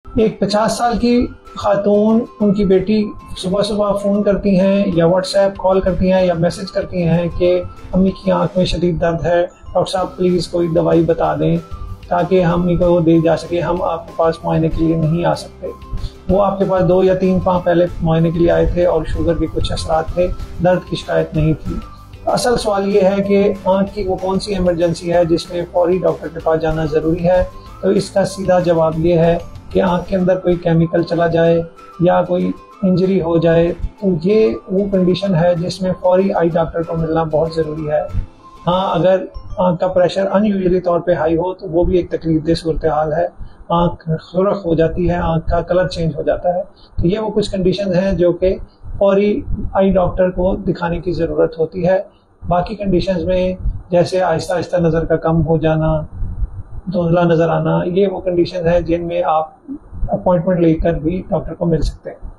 एक 50 साल की खातून, उनकी बेटी सुबह सुबह फ़ोन करती हैं या व्हाट्सएप कॉल करती हैं या मैसेज करती हैं कि अम्मी की आंख में शदीद दर्द है, डॉक्टर साहब प्लीज़ कोई दवाई बता दें ताकि अम्मी को दे जा सके, हम आपके पास मुआयने के लिए नहीं आ सकते। वो आपके पास 2 या 3 माह पहले मुआयने के लिए आए थे और शुगर के कुछ असरात थे, दर्द की शिकायत नहीं थी। असल सवाल ये है कि आँख की वो कौन सी इमरजेंसी है जिसमें फौरी डॉक्टर के पास जाना ज़रूरी है। तो इसका सीधा जवाब ये है कि आँख के अंदर कोई केमिकल चला जाए या कोई इंजरी हो जाए, तो ये वो कंडीशन है जिसमें फौरी आई डॉक्टर को मिलना बहुत ज़रूरी है। हाँ, अगर आँख का प्रेशर अनयूजुअली तौर पे हाई हो तो वो भी एक तकलीफदेह सूरत हाल है। आँख सुर्ख हो जाती है, आँख का कलर चेंज हो जाता है। तो ये वो कुछ कंडीशन हैं जो कि फौरी आई डॉक्टर को दिखाने की ज़रूरत होती है। बाकी कंडीशंस में जैसे आहिस्ता आहिस्ता नज़र का कम हो जाना, धुंधला नज़र आना, ये वो कंडीशन है जिनमें आप अपॉइंटमेंट लेकर भी डॉक्टर को मिल सकते हैं।